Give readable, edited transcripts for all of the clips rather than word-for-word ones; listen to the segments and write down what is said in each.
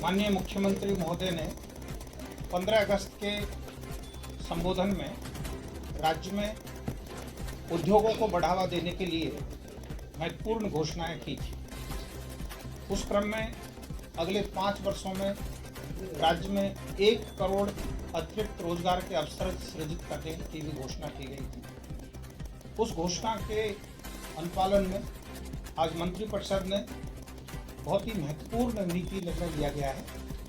माननीय मुख्यमंत्री महोदय ने 15 अगस्त के संबोधन में राज्य में उद्योगों को बढ़ावा देने के लिए महत्वपूर्ण घोषणाएं की थी। उस क्रम में अगले 5 वर्षों में राज्य में 1 करोड़ अतिरिक्त रोजगार के अवसर सृजित करने की भी घोषणा की गई थी। उस घोषणा के अनुपालन में आज मंत्रिपरिषद ने बहुत ही महत्वपूर्ण नीति निर्णय लिया गया है,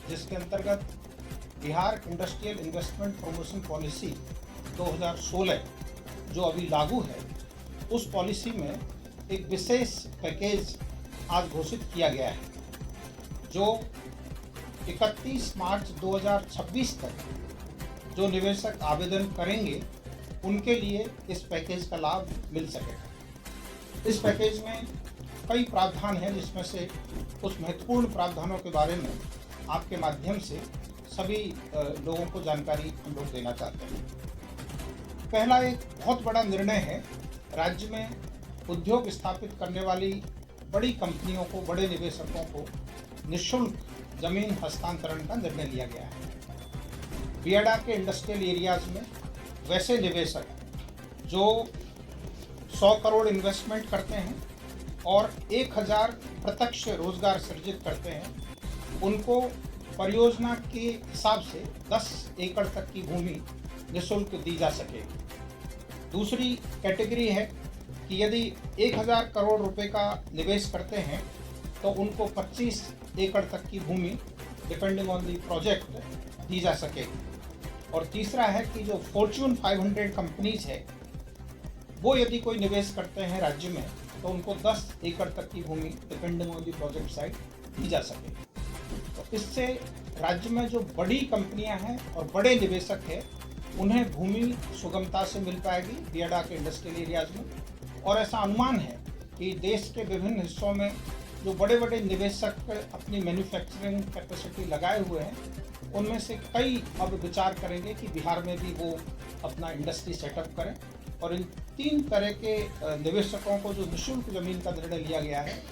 जिसके अंतर्गत Bihar industrial investment promotion policy 2016 जो अभी लागू है, उस पॉलिसी में एक विशेष पैकेज आज घोषित किया गया है, जो 31 मार्च 2026 तक जो निवेशक आवेदन करेंगे उनके लिए इस पैकेज का लाभ मिल सकेगा। इस पैकेज में कई प्रावधान हैं, जिसमें से कुछ महत्वपूर्ण प्रावधानों के बारे में आपके माध्यम से सभी लोगों को जानकारी हम लोग देना चाहते हैं। पहला एक बहुत बड़ा निर्णय है, राज्य में उद्योग स्थापित करने वाली बड़ी कंपनियों को, बड़े निवेशकों को निःशुल्क जमीन हस्तांतरण का निर्णय लिया गया है। बियाडा के इंडस्ट्रियल एरियाज में वैसे निवेशक जो 100 करोड़ इन्वेस्टमेंट करते हैं और 1000 प्रत्यक्ष रोजगार सृजित करते हैं, उनको परियोजना के हिसाब से 10 एकड़ तक की भूमि निःशुल्क दी जा सकेगी। दूसरी कैटेगरी है कि यदि 1000 करोड़ रुपए का निवेश करते हैं तो उनको 25 एकड़ तक की भूमि डिपेंडिंग ऑन दी प्रोजेक्ट दी जा सकेगी। और तीसरा है कि जो फॉर्च्यून 500 कंपनीज है, वो यदि कोई निवेश करते हैं राज्य में तो उनको 10 एकड़ तक की भूमि depending on the project site दी जा सकेगी। तो इससे राज्य में जो बड़ी कंपनियां हैं और बड़े निवेशक हैं, उन्हें भूमि सुगमता से मिल पाएगी बियाडा के इंडस्ट्रियल एरियाज में। और ऐसा अनुमान है कि देश के विभिन्न हिस्सों में जो बड़े बड़े निवेशक अपनी मैन्युफैक्चरिंग कैपेसिटी लगाए हुए हैं, उनमें से कई अब विचार करेंगे कि बिहार में भी वो अपना इंडस्ट्री सेटअप करें। और इन 3 तरह के निवेशकों को जो निःशुल्क जमीन का निर्णय लिया गया है,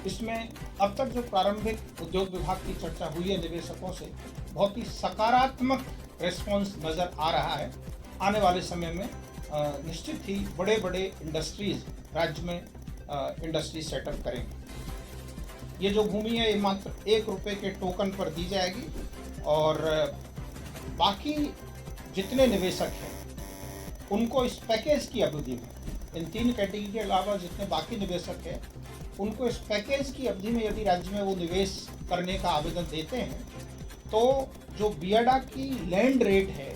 इसमें अब तक जो प्रारंभिक उद्योग विभाग की चर्चा हुई है निवेशकों से, बहुत ही सकारात्मक रिस्पॉन्स नज़र आ रहा है। आने वाले समय में निश्चित ही बड़े बड़े इंडस्ट्रीज राज्य में इंडस्ट्री सेटअप करेंगे। ये जो भूमि है, ये मात्र 1 रुपये के टोकन पर दी जाएगी और बाकी जितने निवेशक हैं उनको इस पैकेज की अवधि में, इन 3 कैटेगरी के अलावा जितने बाकी निवेशक हैं, उनको इस पैकेज की अवधि में यदि राज्य में वो निवेश करने का आवेदन देते हैं तो जो बियाडा की लैंड रेट है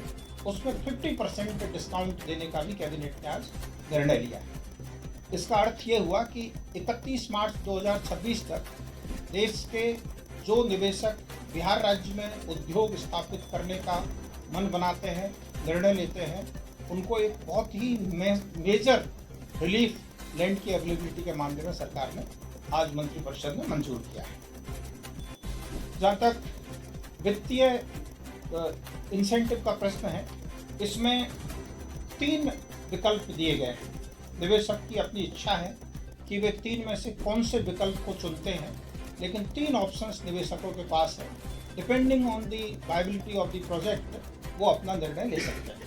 उसमें 50% डिस्काउंट देने का भी कैबिनेट ने आज निर्णय लिया है। इसका अर्थ ये हुआ कि 31 मार्च 2026 तक देश के जो निवेशक बिहार राज्य में उद्योग स्थापित करने का मन बनाते हैं, निर्णय लेते हैं, उनको एक बहुत ही मेजर रिलीफ लैंड की अवेलेबिलिटी के मामले में सरकार ने आज मंत्रिपरिषद ने मंजूर किया है। जहाँ तक वित्तीय इंसेंटिव का प्रश्न है, इसमें 3 विकल्प दिए गए हैं। निवेशक की अपनी इच्छा है कि वे 3 में से कौन से विकल्प को चुनते हैं, लेकिन 3 ऑप्शंस निवेशकों के पास है। Depending on the viability of the project वो अपना निर्णय ले सकते हैं।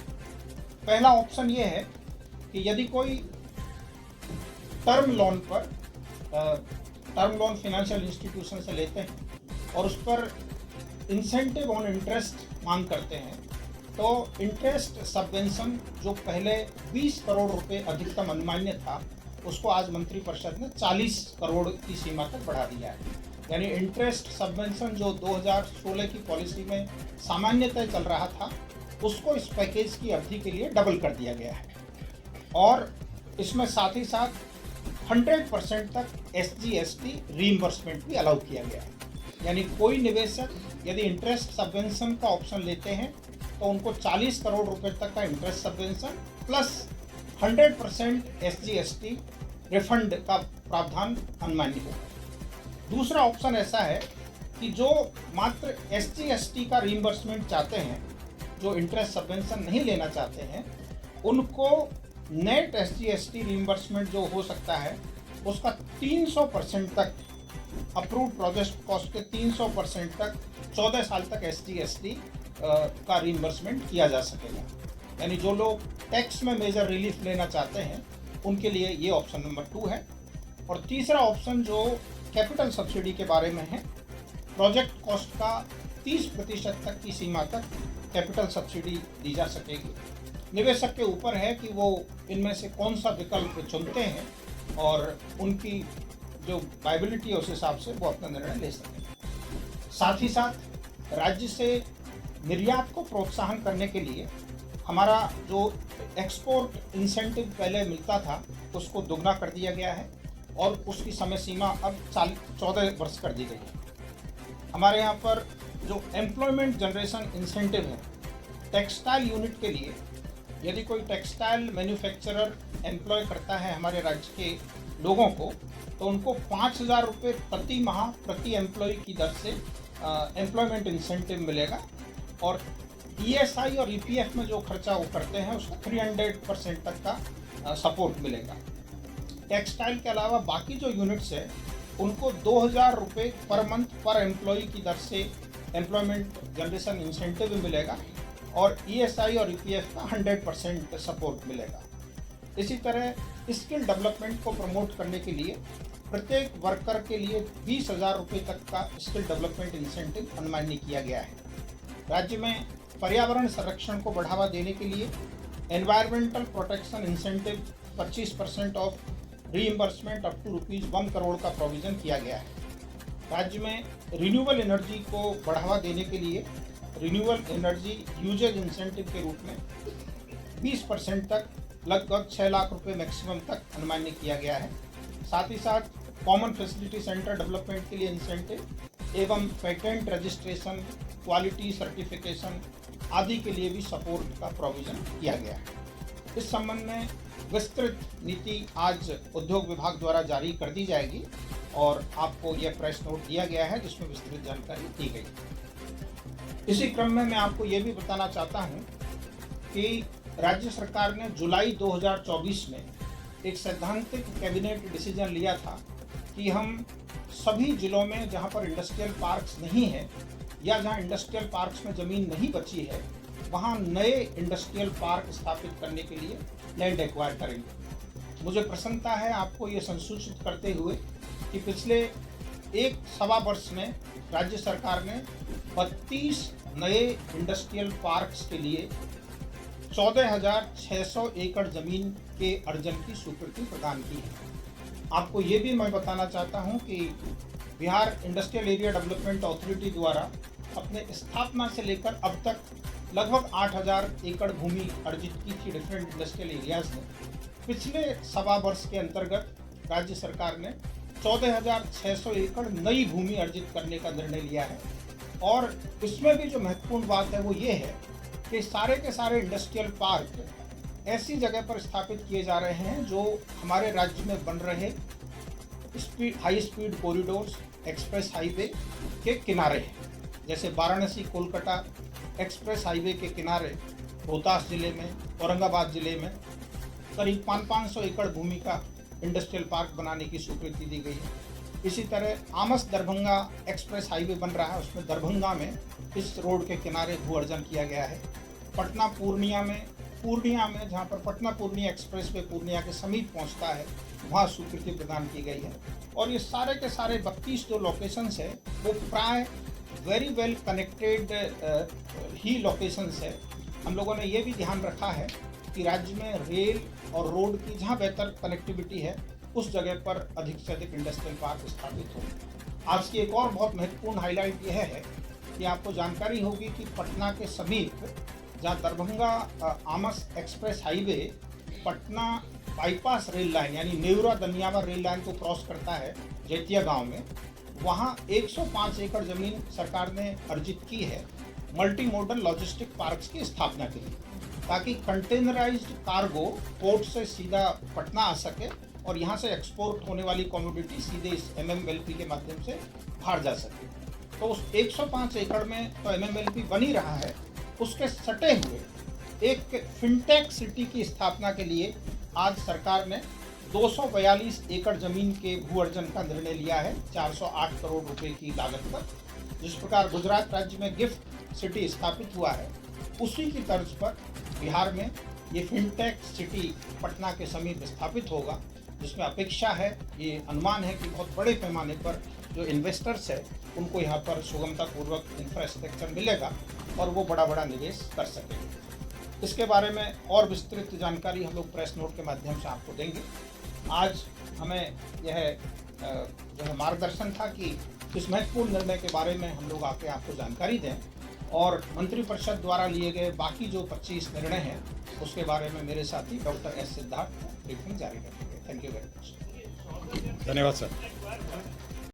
पहला ऑप्शन ये है कि यदि कोई टर्म लोन फाइनेंशियल इंस्टीट्यूशन से लेते हैं और उस पर इंसेंटिव ऑन इंटरेस्ट मांग करते हैं, तो इंटरेस्ट सबवेंशन जो पहले 20 करोड़ रुपए अधिकतम अनुमान्य था, उसको आज मंत्रिपरिषद ने 40 करोड़ की सीमा तक बढ़ा दिया है। यानी इंटरेस्ट सबवेंशन जो 2016 की पॉलिसी में सामान्यतः चल रहा था, उसको इस पैकेज की अवधि के लिए डबल कर दिया गया है। और इसमें साथ ही साथ 100% तक SGST रीइंबर्समेंट भी अलाउ किया गया है। यानी कोई निवेशक यदि इंटरेस्ट सबवेंशन का ऑप्शन लेते हैं तो उनको 40 करोड़ रुपए तक का interest subvention plus 100% SGST refund का प्रावधान अनुमान्य होगा। दूसरा ऑप्शन ऐसा है कि जो मात्र SGST का रीइंबर्समेंट चाहते हैं, जो इंटरेस्ट सबवेंशन नहीं लेना चाहते हैं, उनको नेट SGST रीइंबर्समेंट जो हो सकता है उसका 300% तक, अप्रूव्ड प्रोजेक्ट कॉस्ट के 300% तक 14 साल तक ST का रिइंबर्समेंट किया जा सकेगा। यानी जो लोग टैक्स में मेजर रिलीफ लेना चाहते हैं उनके लिए ये ऑप्शन नंबर 2 है। और तीसरा ऑप्शन जो कैपिटल सब्सिडी के बारे में है, प्रोजेक्ट कॉस्ट का 30% तक की सीमा तक कैपिटल सब्सिडी दी जा सकेगी। निवेशक के ऊपर है कि वो इनमें से कौन सा विकल्प चुनते हैं और उनकी जो वायबिलिटी है उस हिसाब से वो अपना निर्णय ले सकते हैं। साथ ही साथ राज्य से निर्यात को प्रोत्साहन करने के लिए हमारा जो एक्सपोर्ट इंसेंटिव पहले मिलता था उसको दुगना कर दिया गया है और उसकी समय सीमा अब 14 वर्ष कर दी गई है। हमारे यहाँ पर जो एम्प्लॉयमेंट जनरेशन इंसेंटिव है, टेक्सटाइल यूनिट के लिए यदि कोई टेक्सटाइल मैन्युफैक्चरर एम्प्लॉय करता है हमारे राज्य के लोगों को, तो उनको 5,000 रुपये प्रति माह प्रति एम्प्लॉय की दर से एम्प्लॉयमेंट इंसेंटिव मिलेगा। और ESI और EPF में जो खर्चा वो करते हैं उसको 300% तक का सपोर्ट मिलेगा। टेक्सटाइल के अलावा बाकी जो यूनिट्स है उनको 2,000 रुपये पर मंथ पर एम्प्लॉय की दर से एम्प्लॉयमेंट जनरेशन इंसेंटिव मिलेगा और ESI और EPF का 100% सपोर्ट मिलेगा। इसी तरह स्किल डेवलपमेंट को प्रमोट करने के लिए प्रत्येक वर्कर के लिए 20,000 रुपये तक का स्किल डेवलपमेंट इंसेंटिव अनुमान्य किया गया है। राज्य में पर्यावरण संरक्षण को बढ़ावा देने के लिए environmental protection incentive 25% off reimbursement up to ₹1 crore का प्रोविज़न किया गया है। राज्य में रिन्यूएबल एनर्जी को बढ़ावा देने के लिए रिन्यूएबल एनर्जी यूजेज इंसेंटिव के रूप में 20% तक लगभग 6 लाख रुपये मैक्सिमम तक अनुमान्य किया गया है। साथ ही साथ कॉमन फैसिलिटी सेंटर डेवलपमेंट के लिए इंसेंटिव एवं पेटेंट रजिस्ट्रेशन, क्वालिटी सर्टिफिकेशन आदि के लिए भी सपोर्ट का प्रोविज़न किया गया है। इस संबंध में विस्तृत नीति आज उद्योग विभाग द्वारा जारी कर दी जाएगी और आपको यह प्रेस नोट दिया गया है जिसमें विस्तृत जानकारी दी गई। इसी क्रम में मैं आपको ये भी बताना चाहता हूँ कि राज्य सरकार ने जुलाई 2024 में एक सैद्धांतिक कैबिनेट डिसीजन लिया था कि हम सभी जिलों में जहाँ पर इंडस्ट्रियल पार्क्स नहीं है या जहाँ इंडस्ट्रियल पार्क्स में ज़मीन नहीं बची है वहाँ नए इंडस्ट्रियल पार्क स्थापित करने के लिए लैंड एक्वायर करेंगे। मुझे प्रसन्नता है आपको ये संसूचित करते हुए कि पिछले 1.25 वर्ष में राज्य सरकार ने 32 नए इंडस्ट्रियल पार्क्स के लिए 14,600 एकड़ ज़मीन के अर्जन की स्वीकृति प्रदान की है। आपको ये भी मैं बताना चाहता हूँ कि Bihar industrial area development authority द्वारा अपने स्थापना से लेकर अब तक लगभग 8,000 एकड़ भूमि अर्जित की थी डिफरेंट इंडस्ट्रियल एरियाज में। पिछले 1.25 वर्ष के अंतर्गत राज्य सरकार ने 14,600 एकड़ नई भूमि अर्जित करने का निर्णय लिया है। और इसमें भी जो महत्वपूर्ण बात है वो ये है कि सारे के सारे इंडस्ट्रियल पार्क ऐसी जगह पर स्थापित किए जा रहे हैं जो हमारे राज्य में बन रहे high speed corridors express highway के किनारे हैं। जैसे वाराणसी कोलकाता एक्सप्रेस हाईवे के किनारे रोहतास जिले में, औरंगाबाद जिले में करीब 500 एकड़ भूमि का इंडस्ट्रियल पार्क बनाने की स्वीकृति दी गई है। इसी तरह आमस दरभंगा एक्सप्रेस हाईवे बन रहा है, उसमें दरभंगा में इस रोड के किनारे भू अर्जन किया गया है। पटना पूर्णिया में जहाँ पर पटना पूर्णिया एक्सप्रेस वे पूर्णिया के समीप पहुँचता है वहाँ स्वीकृति प्रदान की गई है। और ये सारे के सारे 32 जो लोकेशंस है वो प्राय वेरी वेल कनेक्टेड ही लोकेशंस है। हम लोगों ने ये भी ध्यान रखा है कि राज्य में रेल और रोड की जहाँ बेहतर कनेक्टिविटी है उस जगह पर अधिक से अधिक इंडस्ट्रियल पार्क स्थापित हो। आज की एक और बहुत महत्वपूर्ण हाईलाइट यह है कि आपको जानकारी होगी कि पटना के समीप जहाँ Darbhanga Amas express highway Patna bypass rail line यानी नेवरा दनियावा रेल लाइन को क्रॉस करता है जैतिया गांव में, वहाँ 105 एकड़ ज़मीन सरकार ने अर्जित की है मल्टी मॉडल लॉजिस्टिक पार्क्स की स्थापना के लिए, ताकि कंटेनराइज्ड कार्गो पोर्ट से सीधा पटना आ सके और यहाँ से एक्सपोर्ट होने वाली कमोडिटी सीधे इस MMLP के माध्यम से बाहर जा सके। तो उस 105 एकड़ में तो MMLP बन ही रहा है, उसके सटे हुए एक फिनटेक सिटी की स्थापना के लिए आज सरकार ने 242 एकड़ जमीन के भू अर्जन का निर्णय लिया है 408 करोड़ रुपए की लागत पर। जिस प्रकार गुजरात राज्य में गिफ्ट सिटी स्थापित हुआ है, उसी की तर्ज पर बिहार में ये फिनटेक सिटी पटना के समीप स्थापित होगा, जिसमें अपेक्षा है, ये अनुमान है कि बहुत बड़े पैमाने पर जो इन्वेस्टर्स है उनको यहाँ पर सुगमतापूर्वक इंफ्रास्ट्रक्चर मिलेगा और वो बड़ा निवेश कर सकेंगे। इसके बारे में और विस्तृत जानकारी हम लोग प्रेस नोट के माध्यम से आपको देंगे। आज हमें यह जो है मार्गदर्शन था कि इस महत्वपूर्ण निर्णय के बारे में हम लोग आके आपको जानकारी दें और मंत्रिपरिषद द्वारा लिए गए बाकी जो 25 निर्णय हैं उसके बारे में मेरे साथी डॉक्टर एस सिद्धार्थ ब्रीफिंग जारी रखेंगे। Thank you very much. धन्यवाद सर।